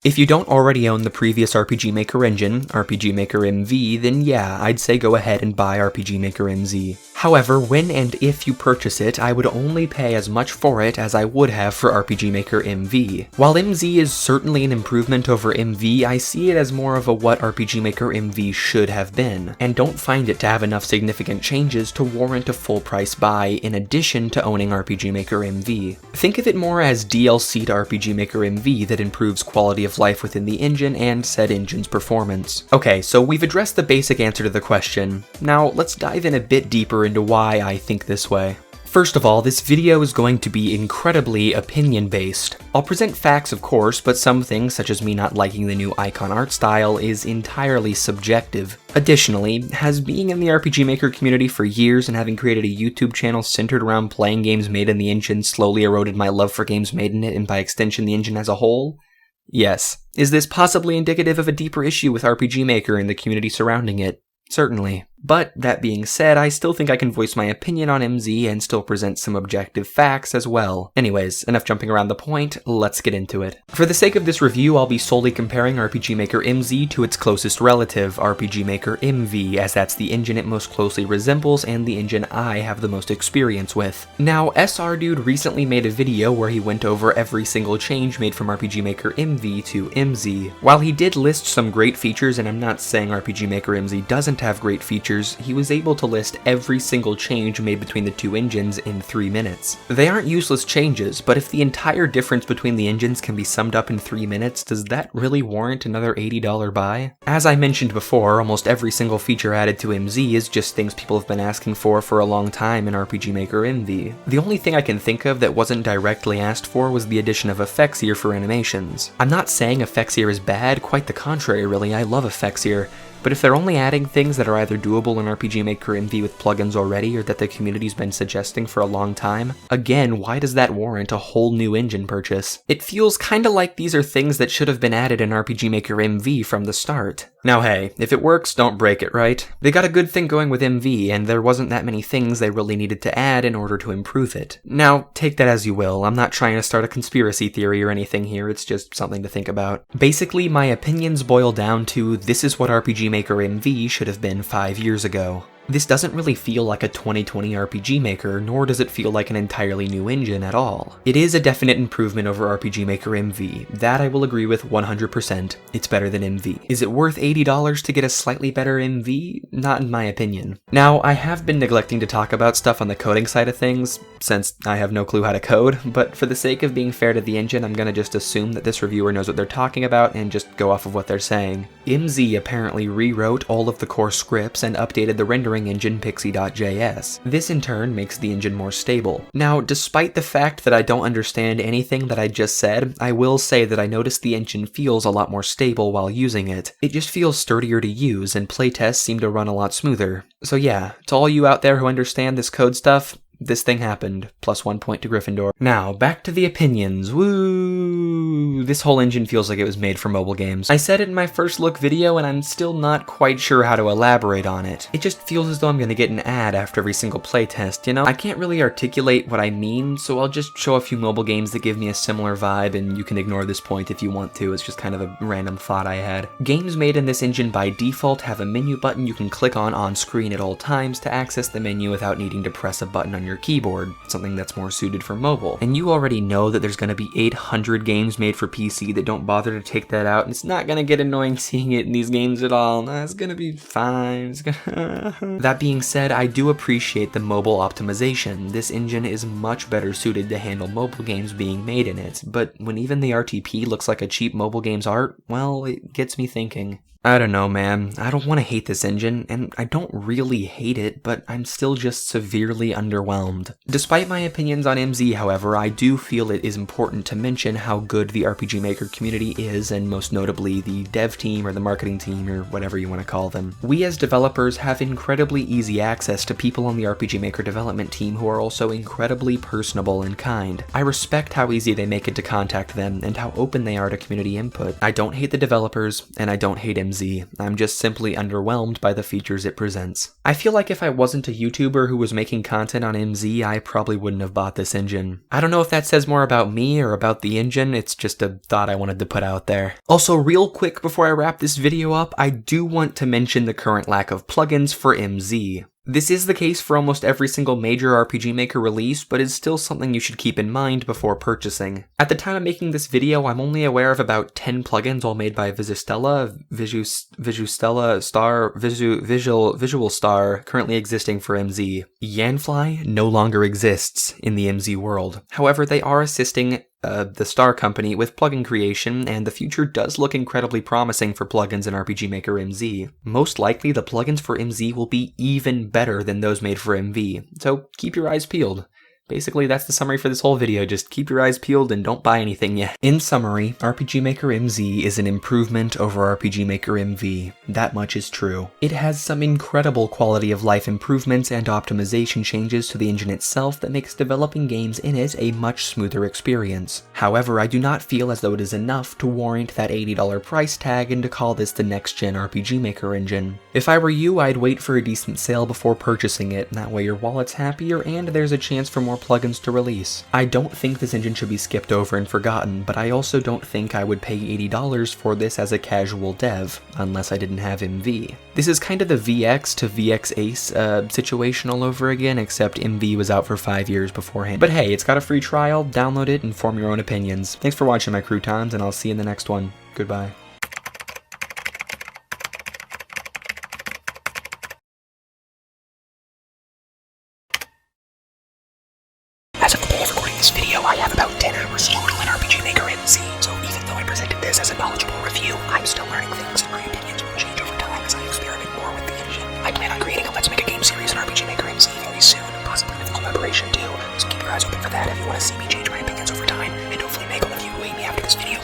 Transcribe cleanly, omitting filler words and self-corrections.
If you don't already own the previous RPG Maker engine, RPGMaker MV, then yeah, I'd say go ahead and buy RPGMaker MZ. However, when and if you purchase it, I would only pay as much for it as I would have for RPGMaker MV. While MZ is certainly an improvement over MV, I see it as more of a what RPGMaker MV should have been, and don't find it to have enough significant changes to warrant a full price buy in addition to owning RPGMaker MV. Think of it more as DLC to RPGMaker MV that improves quality of life within the engine and said engine's performance. Okay, so we've addressed the basic answer to the question. Now let's dive in a bit deeper into why I think this way. First of all, this video is going to be incredibly opinion-based. I'll present facts, of course, but some things, such as me not liking the new icon art style, is entirely subjective. Additionally, as being in the RPG Maker community for years and having created a YouTube channel centered around playing games made in the engine slowly eroded my love for games made in it and by extension the engine as a whole? Yes. Is this possibly indicative of a deeper issue with RPG Maker and the community surrounding it? Certainly. But, that being said, I still think I can voice my opinion on MZ and still present some objective facts as well. Anyways, enough jumping around the point, let's get into it. For the sake of this review, I'll be solely comparing RPG Maker MZ to its closest relative, RPG Maker MV, as that's the engine it most closely resembles and the engine I have the most experience with. Now, SR Dude recently made a video where he went over every single change made from RPG Maker MV to MZ. While he did list some great features, and I'm not saying RPG Maker MZ doesn't have great features, he was able to list every single change made between the two engines in 3 minutes. They aren't useless changes, but if the entire difference between the engines can be summed up in 3 minutes, does that really warrant another $80 buy? As I mentioned before, almost every single feature added to MZ is just things people have been asking for a long time in RPG Maker MV. The only thing I can think of that wasn't directly asked for was the addition of effects here for animations. I'm not saying effects here is bad, quite the contrary really, I love effects here. But if they're only adding things that are either doable in RPG Maker MV with plugins already or that the community's been suggesting for a long time, again, why does that warrant a whole new engine purchase? It feels kinda like these are things that should have been added in RPG Maker MV from the start. Now hey, if it works, don't break it, right? They got a good thing going with MV, and there wasn't that many things they really needed to add in order to improve it. Now, take that as you will, I'm not trying to start a conspiracy theory or anything here, it's just something to think about. Basically, my opinions boil down to this is what RPG Maker MV should have been 5 years ago. This doesn't really feel like a 2020 RPG Maker, nor does it feel like an entirely new engine at all. It is a definite improvement over RPG Maker MV, that I will agree with 100%, it's better than MV. Is it worth $80 to get a slightly better MV? Not in my opinion. Now, I have been neglecting to talk about stuff on the coding side of things, since I have no clue how to code, but for the sake of being fair to the engine, I'm gonna just assume that this reviewer knows what they're talking about and just go off of what they're saying. MZ apparently rewrote all of the core scripts and updated the rendering engine pixie.js. This in turn makes the engine more stable. Now, despite the fact that I don't understand anything that I just said, I will say that I noticed the engine feels a lot more stable while using it. It just feels sturdier to use, and playtests seem to run a lot smoother. So yeah, to all you out there who understand this code stuff, this thing happened. Plus 1 point to Gryffindor. Now, back to the opinions. Woo! This whole engine feels like it was made for mobile games. I said it in my first look video, and I'm still not quite sure how to elaborate on it. It just feels as though I'm gonna get an ad after every single playtest, you know? I can't really articulate what I mean, so I'll just show a few mobile games that give me a similar vibe, and you can ignore this point if you want to. It's just kind of a random thought I had. Games made in this engine by default have a menu button you can click on screen at all times to access the menu without needing to press a button on your keyboard, something that's more suited for mobile. And you already know that there's going to be 800 games made for PC that don't bother to take that out, and it's not going to get annoying seeing it in these games at all. Nah, it's going to be fine. That being said, I do appreciate the mobile optimization. This engine is much better suited to handle mobile games being made in it, but when even the RTP looks like a cheap mobile game's art, well, it gets me thinking. I don't know, man. I don't want to hate this engine, and I don't really hate it, but I'm still just severely underwhelmed. Despite my opinions on MZ, however, I do feel it is important to mention how good the RPG Maker community is, and most notably the dev team or the marketing team or whatever you want to call them. We as developers have incredibly easy access to people on the RPG Maker development team who are also incredibly personable and kind. I respect how easy they make it to contact them and how open they are to community input. I don't hate the developers, and I don't hate MZ. MZ. I'm just simply underwhelmed by the features it presents. I feel like if I wasn't a YouTuber who was making content on MZ, I probably wouldn't have bought this engine. I don't know if that says more about me or about the engine, it's just a thought I wanted to put out there. Also, real quick before I wrap this video up, I do want to mention the current lack of plugins for MZ. This is the case for almost every single major RPG Maker release, but is still something you should keep in mind before purchasing. At the time of making this video, I'm only aware of about 10 plugins all made by Visual Star currently existing for MZ. Yanfly no longer exists in the MZ world. However, they are assisting the Star Company with plugin creation, and the future does look incredibly promising for plugins in RPG Maker MZ. Most likely, the plugins for MZ will be even better than those made for MV, so keep your eyes peeled. Basically, that's the summary for this whole video, just keep your eyes peeled and don't buy anything yet. In summary, RPG Maker MZ is an improvement over RPG Maker MV. That much is true. It has some incredible quality of life improvements and optimization changes to the engine itself that makes developing games in it a much smoother experience. However, I do not feel as though it is enough to warrant that $80 price tag and to call this the next-gen RPG Maker engine. If I were you, I'd wait for a decent sale before purchasing it, that way your wallet's happier and there's a chance for more plugins to release. I don't think this engine should be skipped over and forgotten, but I also don't think I would pay $80 for this as a casual dev, unless I didn't have MV. This is kind of the VX to VX Ace situation all over again, except MV was out for 5 years beforehand. But hey, it's got a free trial, download it and form your own opinions. Thanks for watching my croutons, and I'll see you in the next one. Goodbye. As of the day of recording this video, I have about 10 hours total in RPG Maker MZ, so even though I presented this as a knowledgeable review, I'm still learning things and my opinions will change over time as I experiment more with the engine. I plan on creating a Let's Make a Game series in RPG Maker MZ very soon, possibly with collaboration too, so keep your eyes open for that if you want to see me change my opinions over time, and hopefully make all of you who hate me after this video